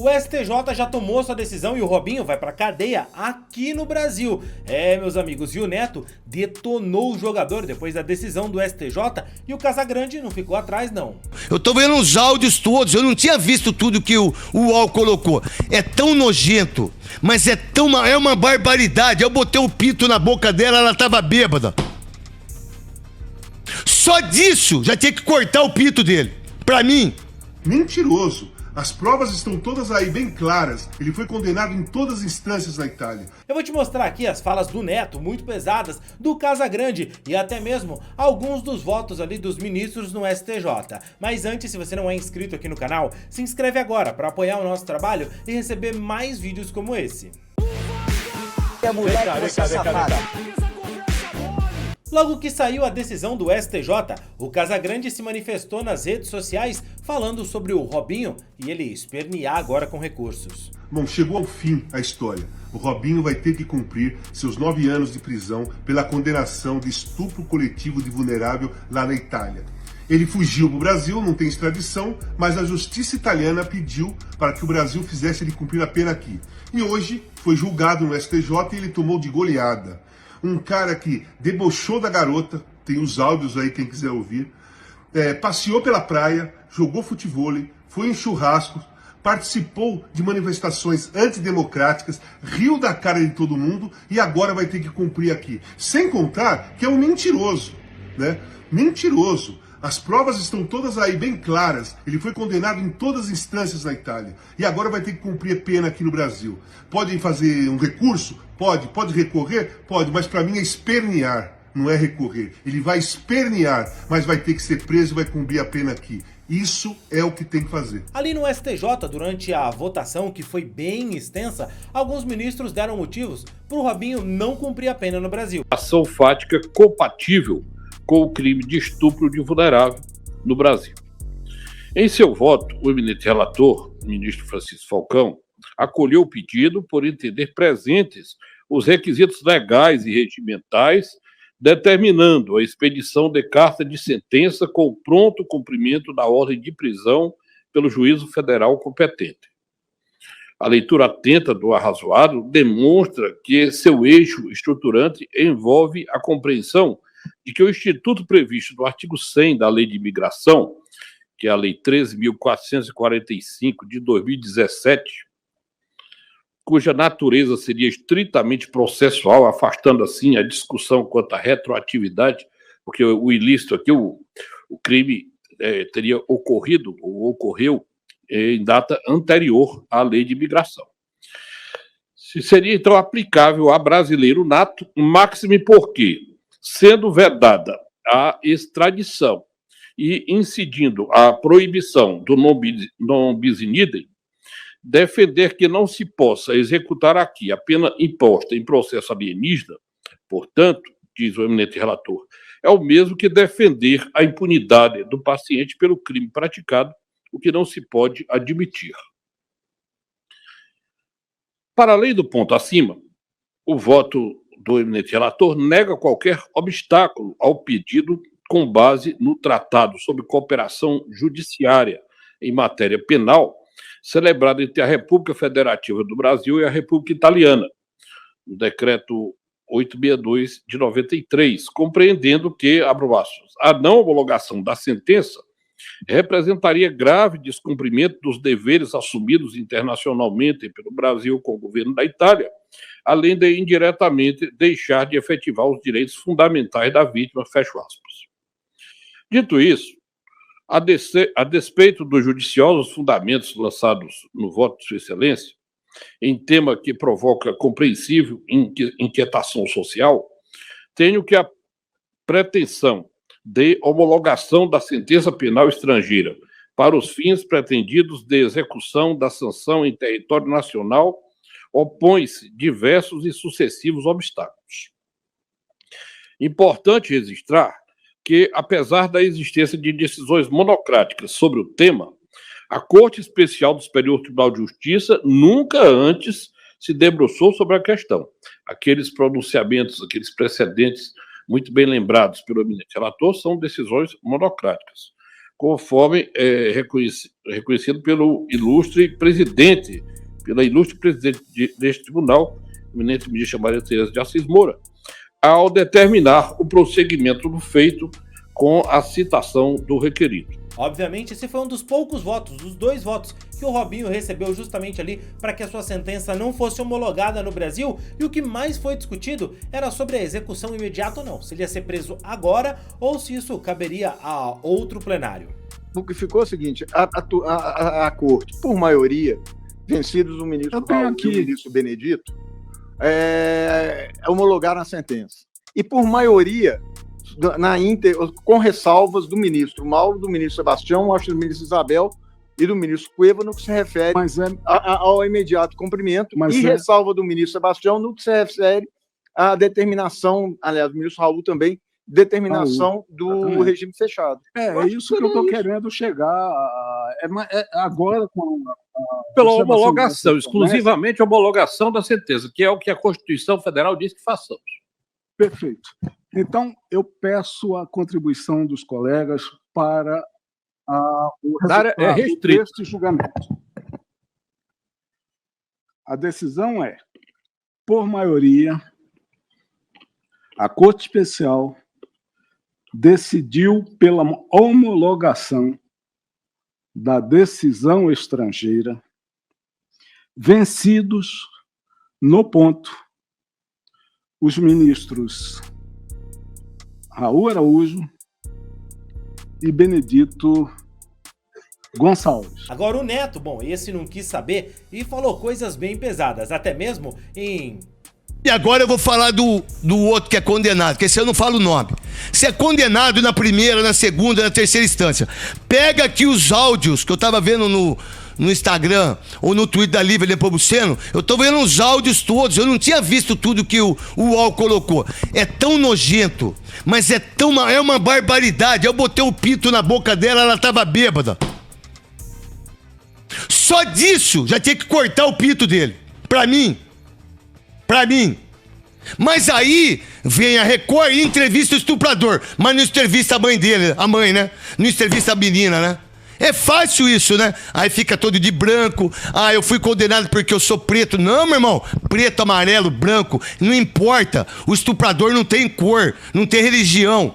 O STJ já tomou sua decisão e o Robinho vai pra cadeia aqui no Brasil. Meus amigos, e o Neto detonou o jogador depois da decisão do STJ e o Casagrande não ficou atrás não. Eu tô vendo os áudios todos, eu não tinha visto tudo que o UOL colocou. É tão nojento, mas é uma barbaridade. Eu botei o pito na boca dela, ela tava bêbada. Só disso já tinha que cortar o pito dele. Pra mim. Mentiroso. As provas estão todas aí bem claras. Ele foi condenado em todas as instâncias na Itália. Eu vou te mostrar aqui as falas do Neto, muito pesadas, do Casagrande e até mesmo alguns dos votos ali dos ministros no STJ. Mas antes, se você não é inscrito aqui no canal, se inscreve agora para apoiar o nosso trabalho e receber mais vídeos como esse. A mulher que você é safada. Logo que saiu a decisão do STJ, o Casagrande se manifestou nas redes sociais falando sobre o Robinho e ele espernear agora com recursos. Bom, chegou ao fim a história. O Robinho vai ter que cumprir seus 9 anos de prisão pela condenação de estupro coletivo de vulnerável lá na Itália. Ele fugiu para o Brasil, não tem extradição, mas a justiça italiana pediu para que o Brasil fizesse ele cumprir a pena aqui. E hoje foi julgado no STJ e ele tomou de goleada. Um cara que debochou da garota, tem os áudios aí quem quiser ouvir, passeou pela praia, jogou futevôlei, foi em churrascos, participou de manifestações antidemocráticas, riu da cara de todo mundo e agora vai ter que cumprir aqui. Sem contar que é um mentiroso, né? Mentiroso. As provas estão todas aí bem claras. Ele foi condenado em todas as instâncias na Itália e agora vai ter que cumprir pena aqui no Brasil. Podem fazer um recurso? Pode recorrer? Pode, mas para mim é espernear, não é recorrer. Ele vai espernear, mas vai ter que ser preso e vai cumprir a pena aqui. Isso é o que tem que fazer. Ali no STJ, durante a votação, que foi bem extensa, alguns ministros deram motivos para o Robinho não cumprir a pena no Brasil. Ação fática compatível com o crime de estupro de vulnerável no Brasil. Em seu voto, o eminente relator, o ministro Francisco Falcão, acolheu o pedido por entender presentes os requisitos legais e regimentais, determinando a expedição de carta de sentença com o pronto cumprimento da ordem de prisão pelo juízo federal competente. A leitura atenta do arrazoado demonstra que seu eixo estruturante envolve a compreensão de que o instituto previsto no artigo 100 da Lei de Imigração, que é a Lei 13.445 de 2017, cuja natureza seria estritamente processual, afastando assim a discussão quanto à retroatividade, porque o ilícito aqui, o crime teria ocorrido ou ocorreu em data anterior à Lei de Imigração. Seria então aplicável a brasileiro nato, máxime porque, sendo vedada a extradição e incidindo a proibição do non bis in idem, defender que não se possa executar aqui a pena imposta em processo alienígena, portanto, diz o eminente relator, é o mesmo que defender a impunidade do paciente pelo crime praticado, o que não se pode admitir. Para além do ponto acima, o voto do eminente relator nega qualquer obstáculo ao pedido com base no Tratado sobre Cooperação Judiciária em matéria penal, celebrado entre a República Federativa do Brasil e a República Italiana, no decreto 862 de 93, compreendendo que, abro aspas, a não homologação da sentença representaria grave descumprimento dos deveres assumidos internacionalmente pelo Brasil com o governo da Itália, além de indiretamente deixar de efetivar os direitos fundamentais da vítima, fecho aspas. Dito isso, a despeito dos judiciosos fundamentos lançados no voto de Sua Excelência, em tema que provoca compreensível inquietação social, tenho que a pretensão de homologação da sentença penal estrangeira para os fins pretendidos de execução da sanção em território nacional opõe-se diversos e sucessivos obstáculos. Importante registrar que, apesar da existência de decisões monocráticas sobre o tema, a Corte Especial do Superior Tribunal de Justiça nunca antes se debruçou sobre a questão. Aqueles pronunciamentos, aqueles precedentes muito bem lembrados pelo eminente relator são decisões monocráticas. conforme reconhecido pela ilustre presidente deste tribunal, eminente ministra Maria Tereza de Assis Moura, ao determinar o prosseguimento do feito com a citação do requerido. Obviamente, esse foi um dos poucos votos, dos 2 votos que o Robinho recebeu justamente ali para que a sua sentença não fosse homologada no Brasil, e o que mais foi discutido era sobre a execução imediata ou não, se ele ia ser preso agora ou se isso caberia a outro plenário. O que ficou é o seguinte, a corte, por maioria, vencidos o ministro Paulo e o ministro Benedito, homologaram a sentença. E por maioria, com ressalvas do ministro Mauro, do ministro Sebastião, acho do ministro Isabel e do ministro Cueva no que se refere ao imediato cumprimento, ressalva do ministro Sebastião no que se refere à determinação, aliás, do ministro Raul também, determinação do regime fechado. É isso que eu estou querendo chegar agora com pela homologação, exclusivamente a homologação da sentença, que é o que a Constituição Federal diz que façamos. Perfeito. Então, eu peço a contribuição dos colegas para o resultado deste julgamento. A decisão é, por maioria, a Corte Especial decidiu pela homologação da decisão estrangeira, vencidos no ponto os ministros Raul Araújo e Benedito Gonçalves. Agora o Neto, bom, esse não quis saber e falou coisas bem pesadas, até mesmo em... E agora eu vou falar do outro que é condenado, que esse eu não falo o nome. Você é condenado na primeira, na segunda, na terceira instância. Pega aqui os áudios que eu tava vendo no Instagram ou no Twitter da Lívia Nepomuceno. Eu tô vendo os áudios todos. Eu não tinha visto tudo que o UOL colocou. É tão nojento, mas é uma barbaridade. Eu botei o pinto na boca dela, ela tava bêbada. Só disso já tinha que cortar o pinto dele. Pra mim. Mas aí vem a Record e entrevista o estuprador, mas não entrevista a mãe dele, a mãe, né? Não entrevista a menina, né? É fácil isso, né? Aí fica todo de branco. Ah, eu fui condenado porque eu sou preto. Não, meu irmão. Preto, amarelo, branco, não importa. O estuprador não tem cor, não tem religião.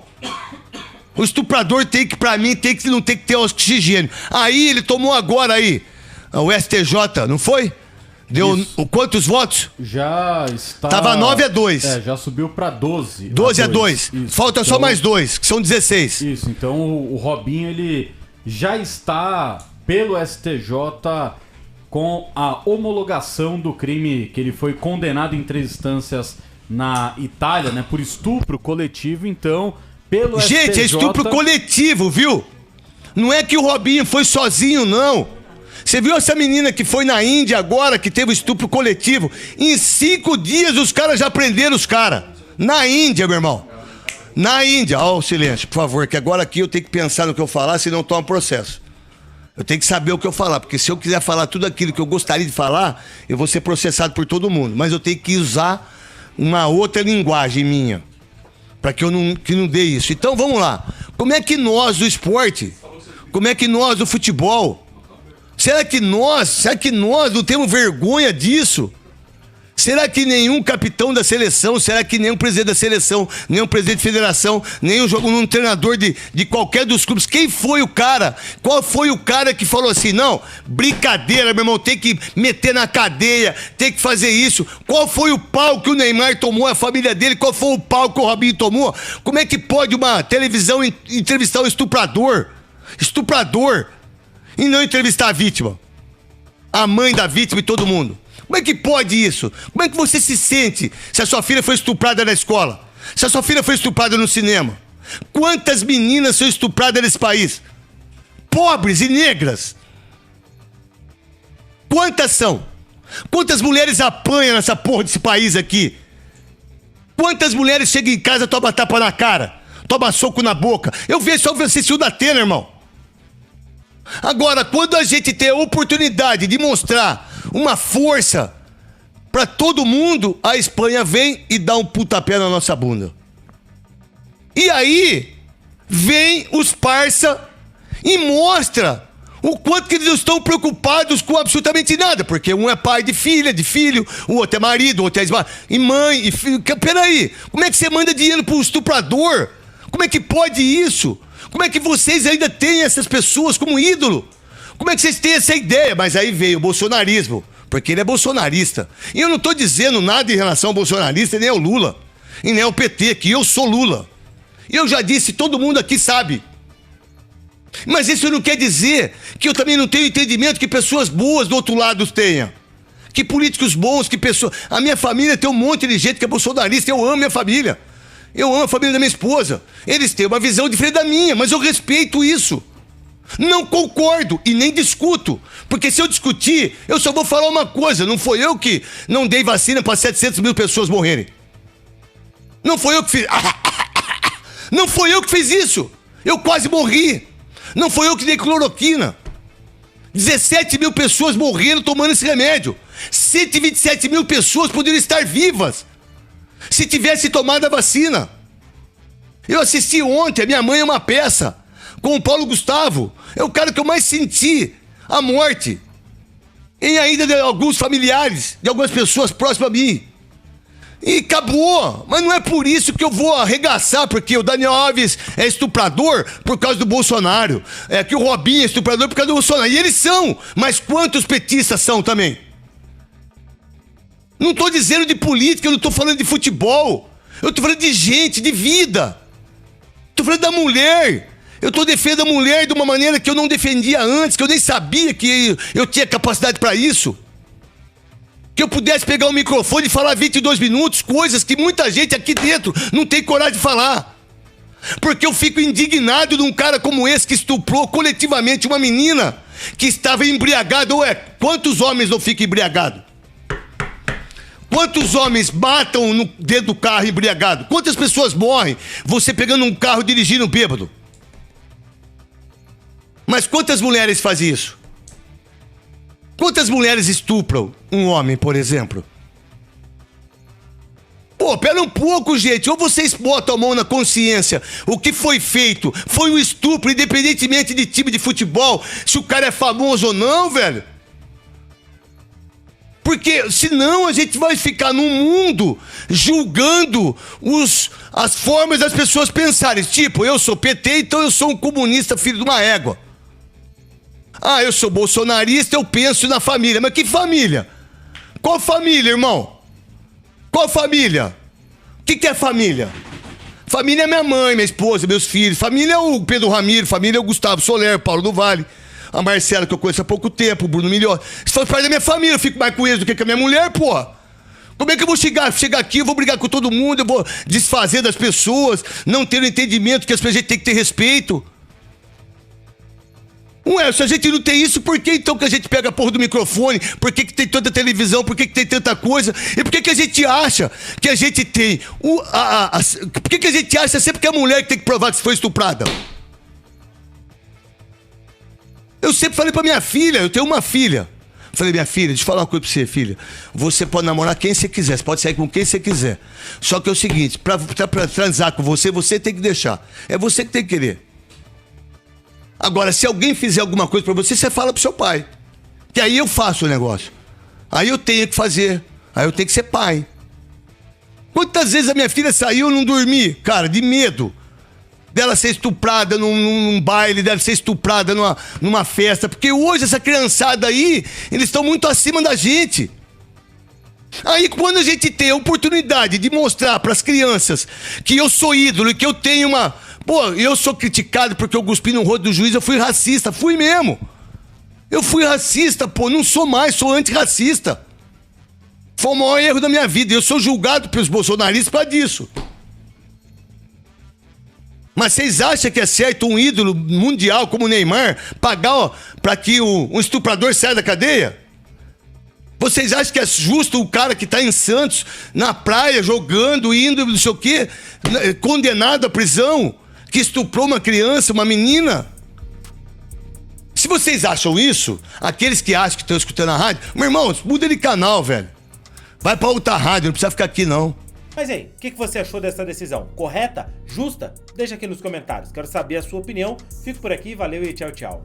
O estuprador tem que, pra mim, não tem que ter oxigênio. Aí ele tomou agora aí o STJ, não foi? Deu quantos votos? Já está... Tava 9-2. Já subiu para 12. 12-2. Falta então, só mais 2, que são 16. Isso, então o Robinho, ele já está pelo STJ com a homologação do crime que ele foi condenado em 3 instâncias na Itália, né, por estupro coletivo, então, pelo STJ... Gente, é estupro coletivo, viu? Não é que o Robinho foi sozinho, não. Você viu essa menina que foi na Índia agora, que teve estupro coletivo? Em 5 dias os caras já prenderam os caras. Na Índia, meu irmão. Na Índia. Ó, o silêncio, por favor, que agora aqui eu tenho que pensar no que eu falar, senão toma processo. Eu tenho que saber o que eu falar, porque se eu quiser falar tudo aquilo que eu gostaria de falar, eu vou ser processado por todo mundo. Mas eu tenho que usar uma outra linguagem minha, para que não dê isso. Então vamos lá. Como é que nós do esporte, como é que nós do futebol... Será que nós não temos vergonha disso? Será que nenhum capitão da seleção, será que nenhum presidente da seleção, nenhum presidente de federação, nenhum treinador de qualquer dos clubes, quem foi o cara? Qual foi o cara que falou assim, não, brincadeira, meu irmão, tem que meter na cadeia, tem que fazer isso? Qual foi o pau que o Neymar tomou, a família dele? Qual foi o pau que o Robinho tomou? Como é que pode uma televisão entrevistar um estuprador? E não entrevistar a vítima, a mãe da vítima e todo mundo? Como é que pode isso? Como é que você se sente se a sua filha foi estuprada na escola? Se a sua filha foi estuprada no cinema? Quantas meninas são estupradas nesse país? Pobres e negras. Quantas são? Quantas mulheres apanham nessa porra desse país aqui? Quantas mulheres chegam em casa e tomam tapa na cara? Toma soco na boca? Eu vejo só você se da Atena, irmão. Agora, quando a gente tem a oportunidade de mostrar uma força para todo mundo, a Espanha vem e dá um pontapé na nossa bunda. E aí, vem os parça e mostra o quanto que eles não estão preocupados com absolutamente nada, porque um é pai de filho, o outro é marido, o outro é e mãe, e filho. Peraí, como é que você manda dinheiro para um estuprador? Como é que pode isso? Como é que vocês ainda têm essas pessoas como ídolo? Como é que vocês têm essa ideia? Mas aí veio o bolsonarismo, porque ele é bolsonarista. E eu não estou dizendo nada em relação ao bolsonarista, nem ao Lula, e nem ao PT, que eu sou Lula. E eu já disse, todo mundo aqui sabe. Mas isso não quer dizer que eu também não tenho entendimento que pessoas boas do outro lado tenham. Que políticos bons, que pessoas... A minha família tem um monte de gente que é bolsonarista, eu amo minha família. Eu amo a família da minha esposa. Eles têm uma visão diferente da minha, mas eu respeito isso. Não concordo e nem discuto. Porque se eu discutir, eu só vou falar uma coisa. Não foi eu que não dei vacina para 700 mil pessoas morrerem. Não foi eu que fiz... Não foi eu que fiz isso. Eu quase morri. Não foi eu que dei cloroquina. 17 mil pessoas morreram tomando esse remédio. 127 mil pessoas poderiam estar vivas se tivesse tomado a vacina. Eu assisti ontem, a minha mãe é uma peça, com o Paulo Gustavo. É o cara que eu mais senti a morte. E ainda de alguns familiares, de algumas pessoas próximas a mim. E acabou, mas não é por isso que eu vou arregaçar, porque o Daniel Alves é estuprador por causa do Bolsonaro, é que o Robinho é estuprador por causa do Bolsonaro, e eles são, mas quantos petistas são também? Não estou dizendo de política, eu não estou falando de futebol, eu estou falando de gente, de vida, estou falando da mulher, eu estou defendendo a mulher de uma maneira que eu não defendia antes, que eu nem sabia que eu tinha capacidade para isso. Que eu pudesse pegar o microfone e falar 22 minutos, coisas que muita gente aqui dentro não tem coragem de falar. Porque eu fico indignado de um cara como esse que estuprou coletivamente uma menina que estava embriagada. Ué, quantos homens não ficam embriagados? Quantos homens matam dentro do carro embriagado? Quantas pessoas morrem você pegando um carro dirigindo bêbado? Mas quantas mulheres fazem isso? Quantas mulheres estupram um homem, por exemplo? Pô, pera um pouco, gente. Ou vocês botam a mão na consciência. O que foi feito foi um estupro, independentemente de time de futebol, se o cara é famoso ou não, velho. Porque senão a gente vai ficar num mundo julgando as formas das pessoas pensarem. Tipo, eu sou PT, então eu sou um comunista, filho de uma égua. Ah, eu sou bolsonarista, eu penso na família. Mas que família? Qual família, irmão? Qual família? O que é família? Família é minha mãe, minha esposa, meus filhos. Família é o Pedro Ramiro, família é o Gustavo Soler, Paulo do Vale, a Marcela, que eu conheço há pouco tempo, o Bruno Milhões. Se for parte da minha família, eu fico mais com eles do que com a minha mulher, porra. Como é que eu vou chegar aqui, eu vou brigar com todo mundo, eu vou desfazer das pessoas, não ter o entendimento que as pessoas têm que ter respeito? Ué, se a gente não tem isso, por que então que a gente pega a porra do microfone? Por que tem tanta televisão? Por que tem tanta coisa? E por que a gente acha que a gente tem... Por que a gente acha sempre que é a mulher que tem que provar que foi estuprada? Eu sempre falei pra minha filha, eu tenho uma filha. Falei, minha filha, deixa eu falar uma coisa pra você, filha. Você pode namorar quem você quiser, você pode sair com quem você quiser. Só que é o seguinte, pra transar com você, você tem que deixar. É você que tem que querer. Agora, se alguém fizer alguma coisa pra você, você fala pro seu pai. Que aí eu faço o negócio. Aí eu tenho que fazer. Aí eu tenho que ser pai. Quantas vezes a minha filha saiu e não dormi? Cara, de medo dela ser estuprada num baile, dela ser estuprada numa festa. Porque hoje essa criançada aí, eles estão muito acima da gente. Aí quando a gente tem a oportunidade de mostrar pras crianças que eu sou ídolo e que eu tenho uma... Pô, eu sou criticado porque eu cuspi no rosto do juiz, eu fui racista, fui mesmo. Eu fui racista, pô, não sou mais, sou antirracista. Foi o maior erro da minha vida, eu sou julgado pelos bolsonaristas por causa disso. Mas vocês acham que é certo um ídolo mundial como o Neymar pagar para que um estuprador saia da cadeia? Vocês acham que é justo o cara que tá em Santos, na praia, jogando, indo, não sei o quê, condenado à prisão, que estuprou uma criança, uma menina? Se vocês acham isso, aqueles que acham que estão escutando a rádio, meu irmão, muda de canal, velho. Vai pra outra rádio, não precisa ficar aqui, não. Mas e aí, o que você achou dessa decisão? Correta? Justa? Deixa aqui nos comentários, quero saber a sua opinião. Fico por aqui, valeu e tchau, tchau.